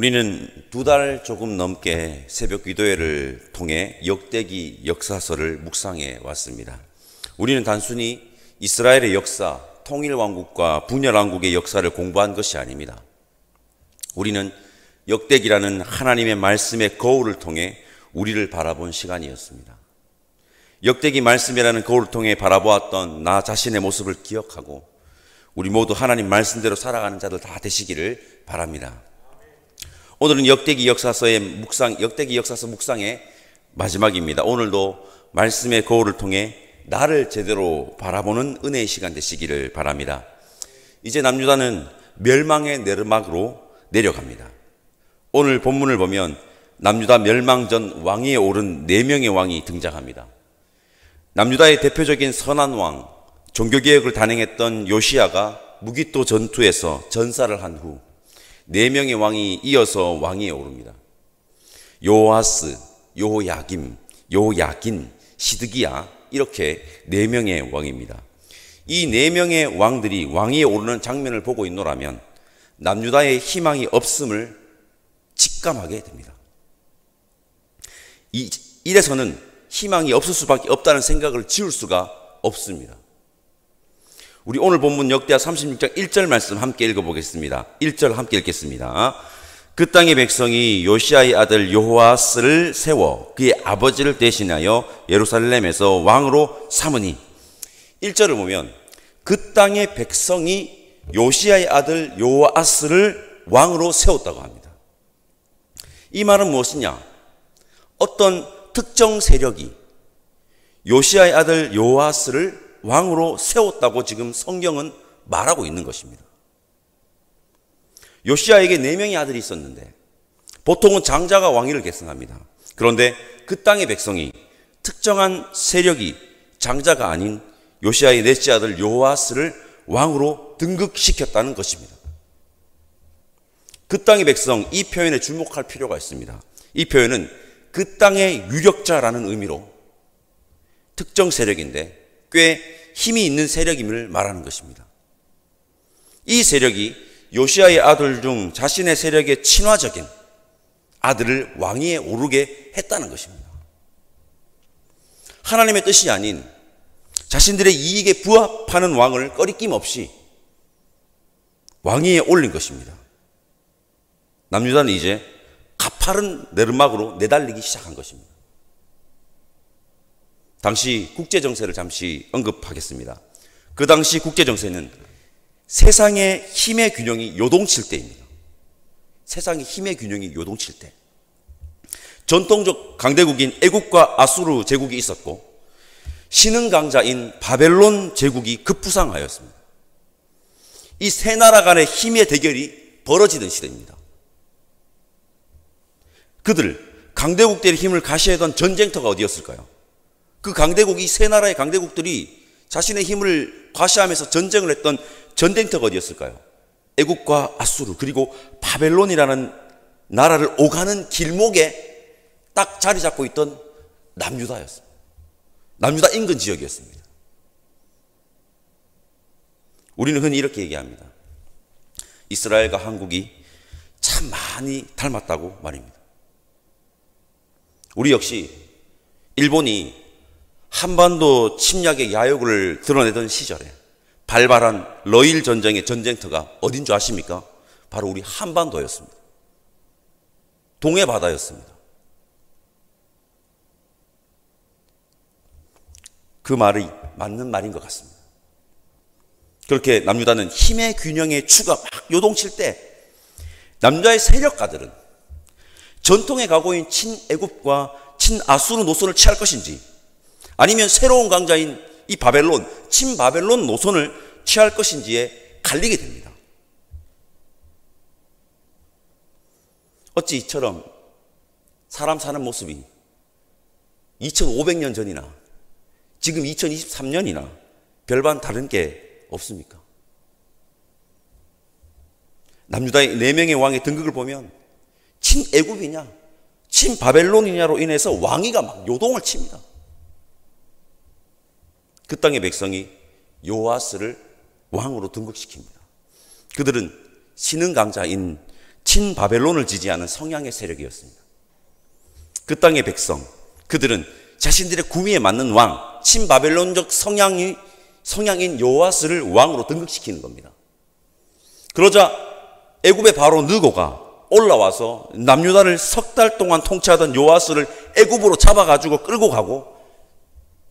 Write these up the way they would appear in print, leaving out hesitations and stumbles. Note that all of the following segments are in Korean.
우리는 2달 조금 넘게 새벽 기도회를 통해 역대기 역사서를 묵상해 왔습니다. 우리는 단순히 이스라엘의 역사, 통일왕국과 분열왕국의 역사를 공부한 것이 아닙니다. 우리는 역대기라는 하나님의 말씀의 거울을 통해 우리를 바라본 시간이었습니다. 역대기 말씀이라는 거울을 통해 바라보았던 나 자신의 모습을 기억하고 우리 모두 하나님 말씀대로 살아가는 자들 다 되시기를 바랍니다. 오늘은 역대기 역사서 묵상의 마지막입니다. 오늘도 말씀의 거울을 통해 나를 제대로 바라보는 은혜의 시간 되시기를 바랍니다. 이제 남유다는 멸망의 내르막으로 내려갑니다. 오늘 본문을 보면 남유다 멸망 전 왕위에 오른 4명의 왕이 등장합니다. 남유다의 대표적인 선한 왕, 종교개혁을 단행했던 요시야가 무기또 전투에서 전사를 한 후 4명의 왕이 이어서 왕위에 오릅니다. 요아스, 요야김, 요야긴, 시드기야, 이렇게 4명의 왕입니다. 이 4명의 왕들이 왕위에 오르는 장면을 보고 있노라면 남유다의 희망이 없음을 직감하게 됩니다. 이래서는 희망이 없을 수밖에 없다는 생각을 지울 수가 없습니다. 우리 오늘 본문 역대하 36장 1절 말씀 함께 읽어보겠습니다. 1절 함께 읽겠습니다. 그 땅의 백성이 요시야의 아들 여호아스를 세워 그의 아버지를 대신하여 예루살렘에서 왕으로 삼으니, 1절을 보면 그 땅의 백성이 요시야의 아들 여호아스를 왕으로 세웠다고 합니다. 이 말은 무엇이냐? 어떤 특정 세력이 요시야의 아들 여호아스를 왕으로 세웠다고 지금 성경은 말하고 있는 것입니다. 요시야에게 4명의 아들이 있었는데 보통은 장자가 왕위를 계승합니다. 그런데 그 땅의 백성이 특정한 세력이 장자가 아닌 요시야의 넷째 아들 여호아스를 왕으로 등극시켰다는 것입니다. 그 땅의 백성, 이 표현에 주목할 필요가 있습니다. 이 표현은 그 땅의 유력자라는 의미로 특정 세력인데 꽤 힘이 있는 세력임을 말하는 것입니다. 이 세력이 요시야의 아들 중 자신의 세력에 친화적인 아들을 왕위에 오르게 했다는 것입니다. 하나님의 뜻이 아닌 자신들의 이익에 부합하는 왕을 꺼리낌 없이 왕위에 올린 것입니다. 남유다는 이제 가파른 내르막으로 내달리기 시작한 것입니다. 당시 국제정세를 잠시 언급하겠습니다. 그 당시 국제정세는 세상의 힘의 균형이 요동칠 때입니다. 세상의 힘의 균형이 요동칠 때. 전통적 강대국인 애국과 아수르 제국이 있었고 신흥 강자인 바벨론 제국이 급부상하였습니다. 이 세 나라 간의 힘의 대결이 벌어지던 시대입니다. 강대국들의 힘을 가시하던 전쟁터가 어디였을까요? 그 강대국이, 세 나라의 강대국들이 자신의 힘을 과시하면서 전쟁을 했던 전쟁터가 어디였을까요? 애국과 아수르, 그리고 바벨론이라는 나라를 오가는 길목에 딱 자리 잡고 있던 남유다였습니다. 남유다 인근 지역이었습니다. 우리는 흔히 이렇게 얘기합니다. 이스라엘과 한국이 참 많이 닮았다고 말입니다. 우리 역시 일본이 한반도 침략의 야욕을 드러내던 시절에 발발한 러일 전쟁의 전쟁터가 어딘 줄 아십니까? 바로 우리 한반도였습니다. 동해 바다였습니다. 그 말이 맞는 말인 것 같습니다. 그렇게 남유다는 힘의 균형의 추가 막 요동칠 때 남유다의 세력가들은 전통의 각오인 친애국과 친아수르 노선을 취할 것인지 아니면 새로운 강자인 이 바벨론, 친바벨론 노선을 취할 것인지에 갈리게 됩니다. 어찌 이처럼 사람 사는 모습이 2500년 전이나 지금 2023년이나 별반 다른 게 없습니까? 남유다의 4명의 왕의 등극을 보면 친애굽이냐 친바벨론이냐로 인해서 왕위가 막 요동을 칩니다. 그 땅의 백성이 요아스를 왕으로 등극시킵니다. 그들은 신흥 강자인 친바벨론을 지지하는 성향의 세력이었습니다. 그 땅의 백성, 그들은 자신들의 구미에 맞는 왕, 친바벨론적 성향인 여호아스를 왕으로 등극시키는 겁니다. 그러자 애굽의 바로 느고가 올라와서 남유다를 석 달 동안 통치하던 여호아스를 애굽으로 잡아가지고 끌고 가고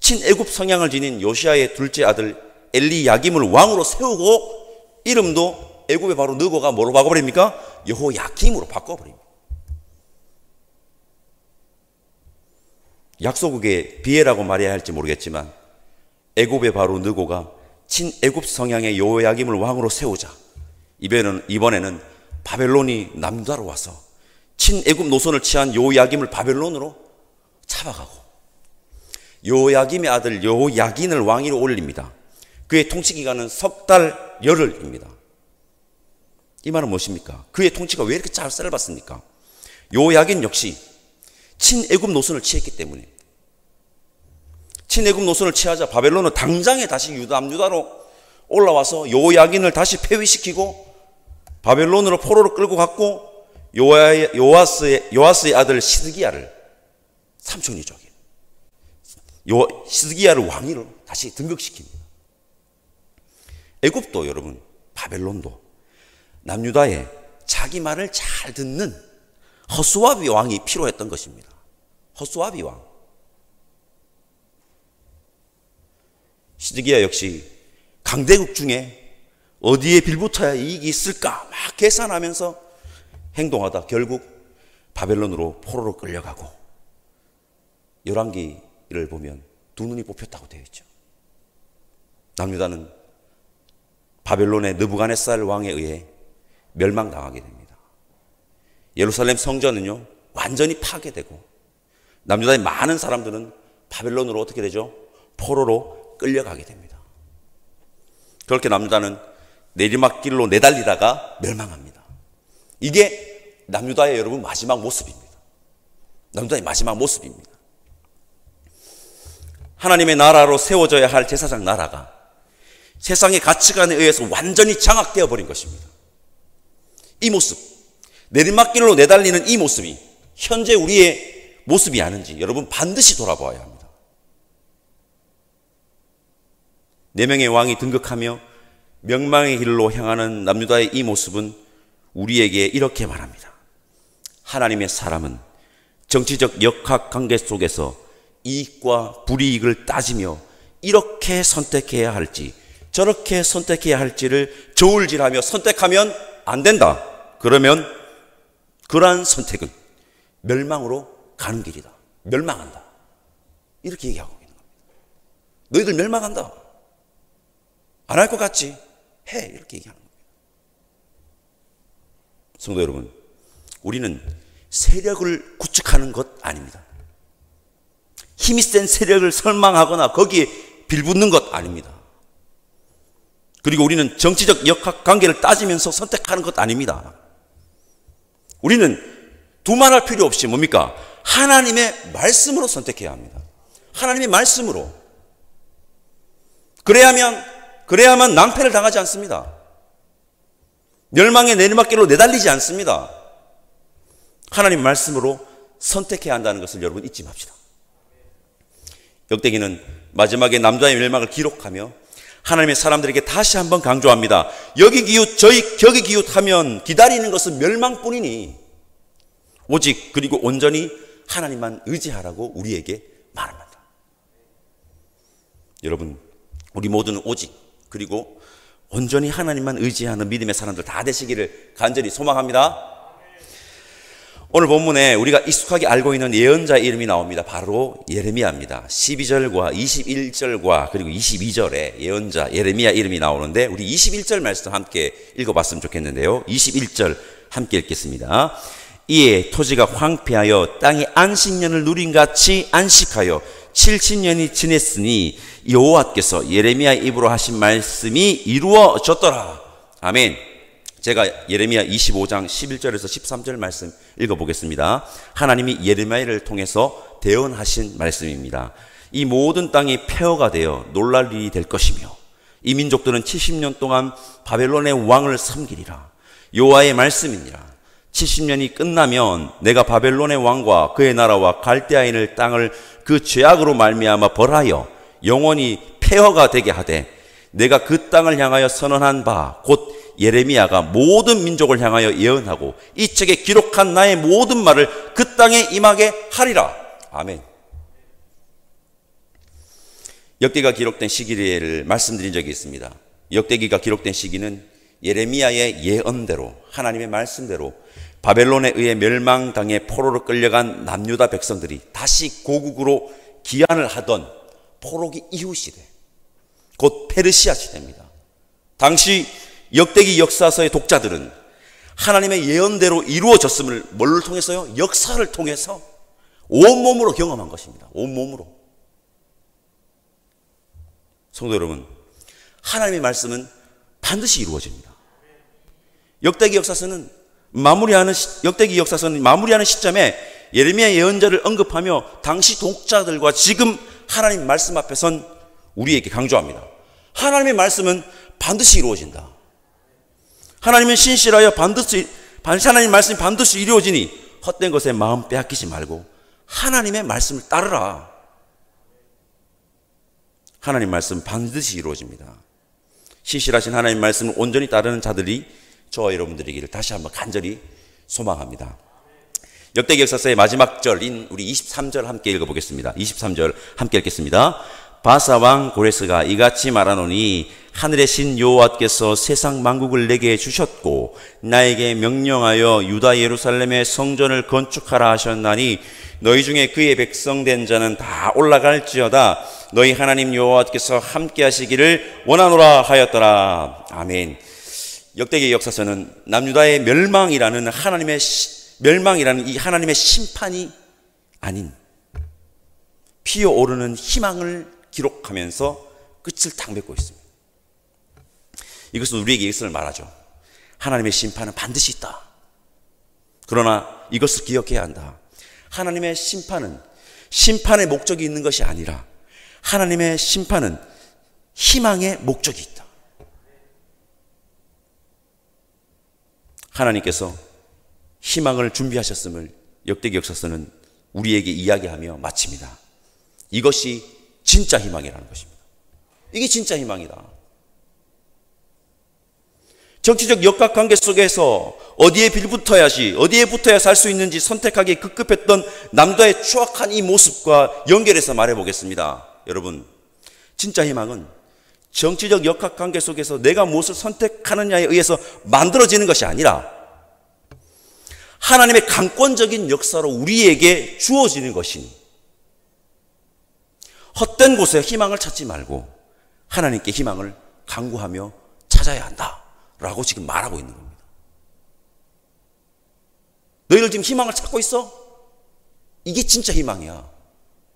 친애굽 성향을 지닌 요시아의 둘째 아들 엘리야김을 왕으로 세우고 이름도 애굽의 바로 느고가 뭐로 바꿔버립니까? 여호야김으로 바꿔버립니다. 약소국의 비애라고 말해야 할지 모르겠지만 애굽의 바로 느고가 친애굽 성향의 여호야김을 왕으로 세우자 이번에는 바벨론이 남유다로 와서 친애굽 노선을 취한 여호야김을 바벨론으로 잡아가고 여호야김의 아들 여호야긴을 왕위로 올립니다. 그의 통치기간은 석 달 열흘입니다. 이 말은 무엇입니까? 그의 통치가 왜 이렇게 짧았습니까? 여호야긴 역시 친애굽 노선을 취했기 때문에 친애굽 노선을 취하자 바벨론은 당장에 다시 남유다로 올라와서 여호야긴을 다시 폐위시키고 바벨론으로 포로로 끌고 갔고 요아스의 아들 시드기야를 삼촌이죠. 시드기야를 왕위로 다시 등극시킵니다. 애굽도 여러분 바벨론도 남유다에 자기 말을 잘 듣는 허수아비 왕이 필요했던 것입니다. 허수아비 왕. 시드기야 역시 강대국 중에 어디에 빌붙어야 이익이 있을까 막 계산하면서 행동하다 결국 바벨론으로 포로로 끌려가고 열왕기를 보면 두 눈이 뽑혔다고 되어 있죠. 남유다는 바벨론의 느부갓네살 왕에 의해 멸망당하게 됩니다. 예루살렘 성전은요 완전히 파괴되고 남유다의 많은 사람들은 바벨론으로 어떻게 되죠? 포로로 끌려가게 됩니다. 그렇게 남유다는 내리막길로 내달리다가 멸망합니다. 이게 남유다의 여러분 마지막 모습입니다. 남유다의 마지막 모습입니다. 하나님의 나라로 세워져야 할 제사장 나라가 세상의 가치관에 의해서 완전히 장악되어 버린 것입니다. 이 모습, 내리막길로 내달리는 이 모습이 현재 우리의 모습이 아닌지 여러분 반드시 돌아보아야 합니다. 4명의 왕이 등극하며 멸망의 길로 향하는 남유다의 이 모습은 우리에게 이렇게 말합니다. 하나님의 사람은 정치적 역학관계 속에서 이익과 불이익을 따지며 이렇게 선택해야 할지 저렇게 선택해야 할지를 저울질하며 선택하면 안 된다. 그러면 그러한 선택은 멸망으로 가는 길이다. 멸망한다. 이렇게 얘기하고 있는 겁니다. 너희들 멸망한다. 안 할 것 같지? 해. 이렇게 얘기하는 겁니다. 성도 여러분, 우리는 세력을 구축하는 것 아닙니다. 힘이 센 세력을 설망하거나 거기에 빌붙는 것 아닙니다. 그리고 우리는 정치적 역학관계를 따지면서 선택하는 것 아닙니다. 우리는 두말할 필요 없이 뭡니까? 하나님의 말씀으로 선택해야 합니다. 하나님의 말씀으로. 그래야만 낭패를 당하지 않습니다. 멸망의 내리막길로 내달리지 않습니다. 하나님 말씀으로 선택해야 한다는 것을 여러분 잊지 맙시다. 역대기는 마지막에 남자의 멸망을 기록하며 하나님의 사람들에게 다시 한번 강조합니다. 여기 기웃 저기 기웃하면 기다리는 것은 멸망뿐이니 오직 그리고 온전히 하나님만 의지하라고 우리에게 말합니다. 여러분, 우리 모두는 오직 그리고 온전히 하나님만 의지하는 믿음의 사람들 다 되시기를 간절히 소망합니다. 오늘 본문에 우리가 익숙하게 알고 있는 예언자의 이름이 나옵니다. 바로 예레미야입니다. 12절과 21절과 그리고 22절에 예언자 예레미야 이름이 나오는데 우리 21절 말씀 함께 읽어봤으면 좋겠는데요. 21절 함께 읽겠습니다. 이에 토지가 황폐하여 땅이 안식년을 누린같이 안식하여 70년이 지냈으니 여호와께서 예레미야 입으로 하신 말씀이 이루어졌더라. 아멘. 제가 예레미야 25장 11절에서 13절 말씀 읽어보겠습니다. 하나님이 예레미야를 통해서 대언하신 말씀입니다. 이 모든 땅이 폐허가 되어 놀랄 일이 될 것이며 이 민족들은 70년 동안 바벨론의 왕을 섬기리라. 여호와의 말씀이니라. 70년이 끝나면 내가 바벨론의 왕과 그의 나라와 갈대아인을 땅을 그 죄악으로 말미암아 벌하여 영원히 폐허가 되게 하되 내가 그 땅을 향하여 선언한 바 곧 예레미야가 모든 민족을 향하여 예언하고 이 책에 기록한 나의 모든 말을 그 땅에 임하게 하리라. 아멘. 역대기가 기록된 시기를 말씀드린 적이 있습니다. 역대기가 기록된 시기는 예레미야의 예언대로, 하나님의 말씀대로 바벨론에 의해 멸망당해 포로로 끌려간 남유다 백성들이 다시 고국으로 귀환을 하던 포로기 이후 시대, 곧 페르시아 시대입니다. 당시 역대기 역사서의 독자들은 하나님의 예언대로 이루어졌음을 뭘 통해서요? 역사를 통해서 온몸으로 경험한 것입니다. 온몸으로. 성도 여러분, 하나님의 말씀은 반드시 이루어집니다. 역대기 역사서는 마무리하는 시점에 예레미야 예언자를 언급하며 당시 독자들과 지금 하나님 말씀 앞에 선 우리에게 강조합니다. 하나님의 말씀은 반드시 이루어진다. 하나님은 신실하여 하나님의 말씀이 반드시 이루어지니 헛된 것에 마음 빼앗기지 말고 하나님의 말씀을 따르라. 하나님 말씀 반드시 이루어집니다. 신실하신 하나님 말씀을 온전히 따르는 자들이 저와 여러분들이기를 다시 한번 간절히 소망합니다. 역대기 역사서의 마지막 절인 우리 23절 함께 읽어보겠습니다. 23절 함께 읽겠습니다. 바사왕 고레스가 이같이 말하노니 하늘의 신 여호와께서 세상 만국을 내게 주셨고 나에게 명령하여 유다 예루살렘의 성전을 건축하라 하셨나니 너희 중에 그의 백성된 자는 다 올라갈지어다. 너희 하나님 여호와께서 함께 하시기를 원하노라 하였더라. 아멘. 역대기 역사서는 남유다의 멸망이라는 이 하나님의 심판이 아닌 피어오르는 희망을 기록하면서 끝을 딱 맺고 있습니다. 이것은 우리에게 이것을 말하죠. 하나님의 심판은 반드시 있다. 그러나 이것을 기억해야 한다. 하나님의 심판은 심판의 목적이 있는 것이 아니라 하나님의 심판은 희망의 목적이 있다. 하나님께서 희망을 준비하셨음을 역대기 역사서는 우리에게 이야기하며 마칩니다. 이것이 진짜 희망이라는 것입니다. 이게 진짜 희망이다. 정치적 역학관계 속에서 어디에 빌붙어야 살 수 있는지 선택하기 급급했던 남자의 추악한 이 모습과 연결해서 말해보겠습니다. 여러분, 진짜 희망은 정치적 역학관계 속에서 내가 무엇을 선택하느냐에 의해서 만들어지는 것이 아니라 하나님의 강권적인 역사로 우리에게 주어지는 것이니 헛된 곳에 희망을 찾지 말고 하나님께 희망을 간구하며 찾아야 한다 라고 지금 말하고 있는 겁니다. 너희들 지금 희망을 찾고 있어? 이게 진짜 희망이야.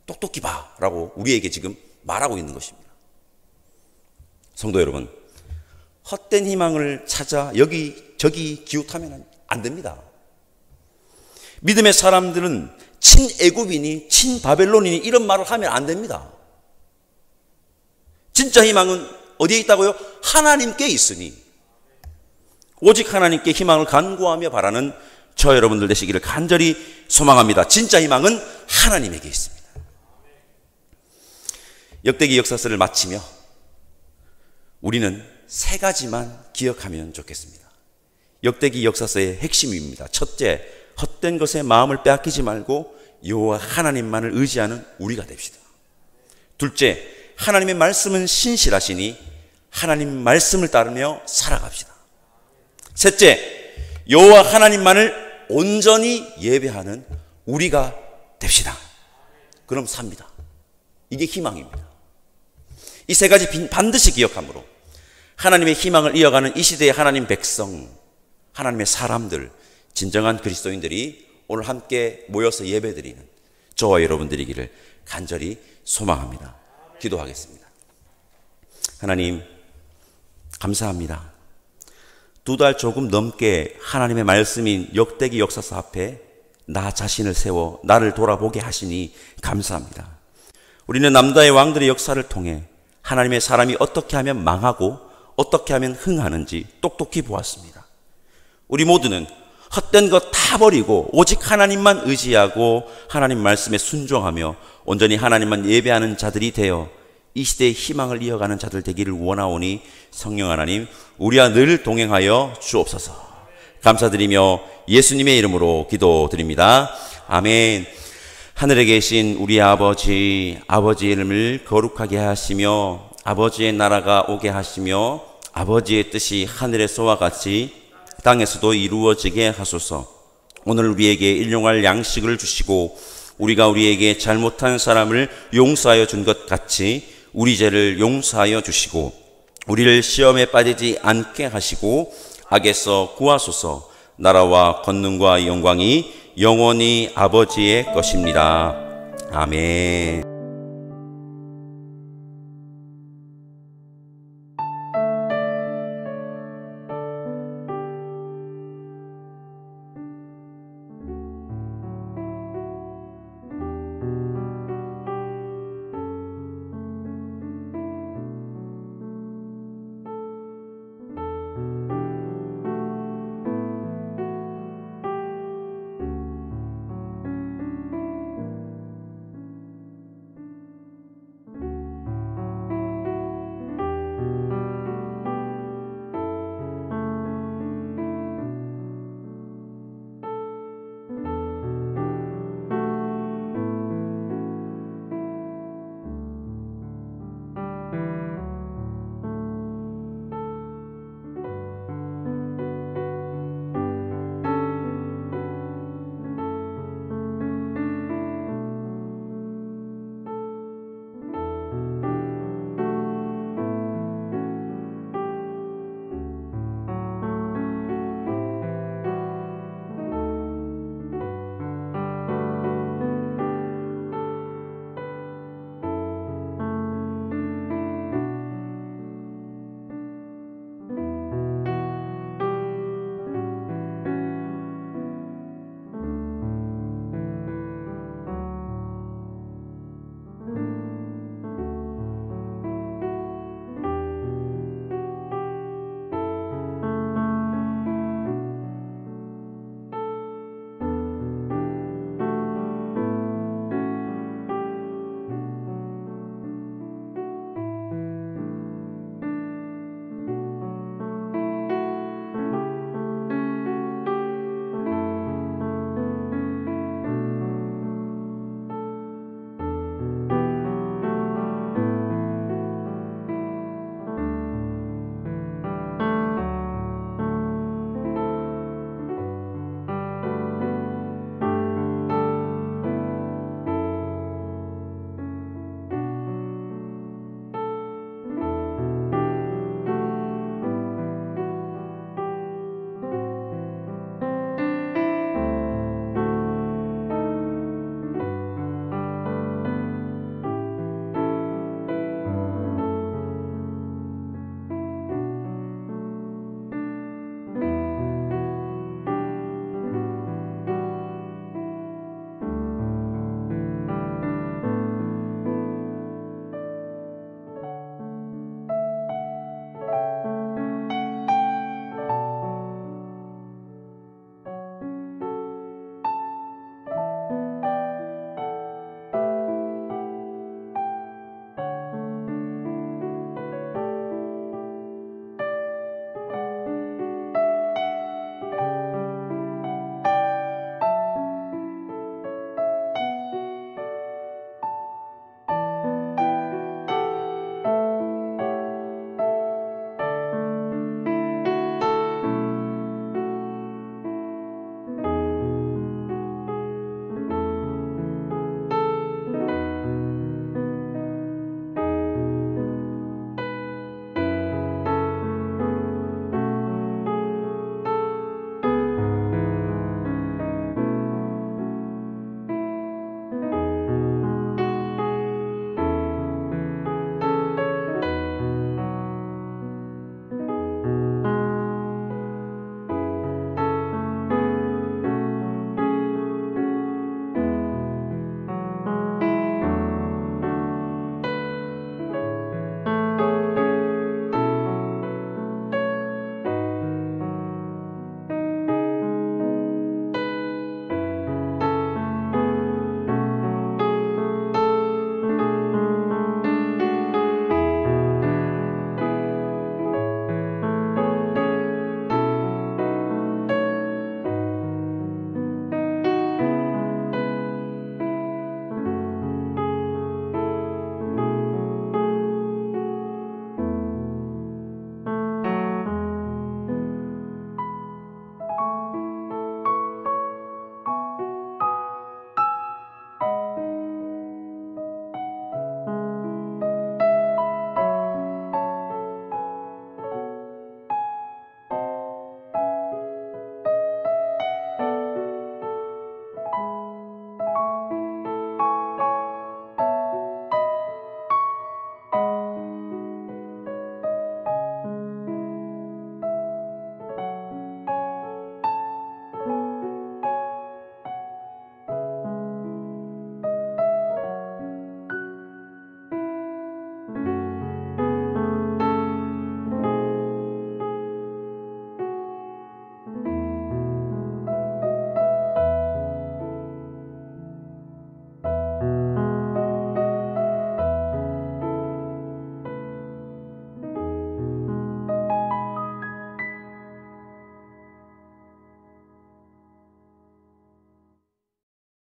똑똑히 봐 라고 우리에게 지금 말하고 있는 것입니다. 성도 여러분, 헛된 희망을 찾아 여기저기 기웃하면 안 됩니다. 믿음의 사람들은 친애굽이니 친바벨론이니 이런 말을 하면 안 됩니다. 진짜 희망은 어디에 있다고요? 하나님께 있으니 오직 하나님께 희망을 간구하며 바라는 저 여러분들 되시기를 간절히 소망합니다. 진짜 희망은 하나님에게 있습니다. 역대기 역사서를 마치며 우리는 세 가지만 기억하면 좋겠습니다. 역대기 역사서의 핵심입니다. 첫째, 헛된 것에 마음을 빼앗기지 말고 여호와 하나님만을 의지하는 우리가 됩시다. 둘째, 하나님의 말씀은 신실하시니 하나님 말씀을 따르며 살아갑시다. 셋째, 여호와 하나님만을 온전히 예배하는 우리가 됩시다. 그럼 삽니다. 이게 희망입니다. 이 세 가지 반드시 기억함으로 하나님의 희망을 이어가는 이 시대의 하나님 백성, 하나님의 사람들, 진정한 그리스도인들이 오늘 함께 모여서 예배드리는 저와 여러분들이기를 간절히 소망합니다. 기도하겠습니다. 하나님, 감사합니다. 2달 조금 넘게 하나님의 말씀인 역대기 역사서 앞에 나 자신을 세워 나를 돌아보게 하시니 감사합니다. 우리는 남다의 왕들의 역사를 통해 하나님의 사람이 어떻게 하면 망하고 어떻게 하면 흥하는지 똑똑히 보았습니다. 우리 모두는 헛된 것 다 버리고 오직 하나님만 의지하고 하나님 말씀에 순종하며 온전히 하나님만 예배하는 자들이 되어 이 시대의 희망을 이어가는 자들 되기를 원하오니 성령 하나님 우리와 늘 동행하여 주옵소서. 감사드리며 예수님의 이름으로 기도드립니다. 아멘. 하늘에 계신 우리 아버지의 이름을 거룩하게 하시며 아버지의 나라가 오게 하시며 아버지의 뜻이 하늘에서와 같이 땅에서도 이루어지게 하소서. 오늘 우리에게 일용할 양식을 주시고 우리가 우리에게 잘못한 사람을 용서하여 준 것 같이 우리 죄를 용서하여 주시고 우리를 시험에 빠지지 않게 하시고 악에서 구하소서. 나라와 권능과 영광이 영원히 아버지의 것입니다. 아멘.